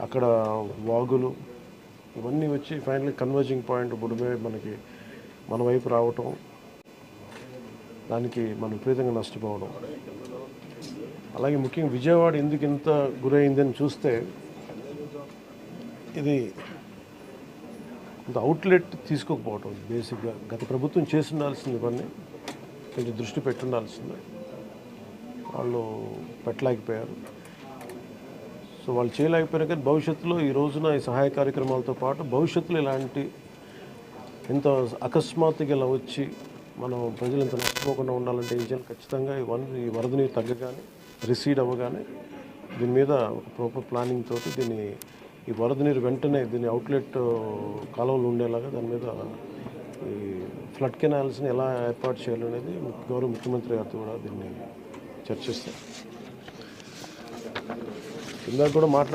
అక్కడ వాగులు ఇవన్నీ వచ్చి ఫైనల్లీ కన్వర్జింగ్ పాయింట్ బుడమే మనకి మన వైపు రావటం, దానికి మనం విపరీతంగా నష్టపోవడం. అలాగే ముఖ్యంగా విజయవాడ ఎందుకు ఇంత గురైందని చూస్తే, ఇది కొంత అవుట్లెట్ తీసుకోకపోవటం బేసిక్గా. గత ప్రభుత్వం చేసి ఉండాల్సింది, ఇవన్నీ కొంచెం దృష్టి పెట్టుండాల్సింది, వాళ్ళు పెట్టలేకపోయారు. సో వాళ్ళు చేయలేకపోయినా కానీ భవిష్యత్తులో ఈ రోజున ఈ సహాయ కార్యక్రమాలతో పాటు భవిష్యత్తులో ఇలాంటి ఇంత అకస్మాత్తుగా ఇలా వచ్చి మనం ప్రజలు ఇంత నష్టపోకుండా ఉండాలంటే ఏం చేయాలి? ఖచ్చితంగా ఈ వరద నీరు తగ్గగానే, రిసీడ్ అవ్వగానే దీని మీద ఒక ప్రాపర్ ప్లానింగ్ తోటి ఈ వరద నీరు వెంటనే దీని అవుట్లెట్ కాలువలు ఉండేలాగా దాని మీద ఈ ఫ్లడ్ కెనాల్స్ని ఎలా ఏర్పాటు చేయాలనేది గౌరవ ముఖ్యమంత్రి గారితో కూడా దీన్ని చర్చిస్తారు. ఇందాక కూడా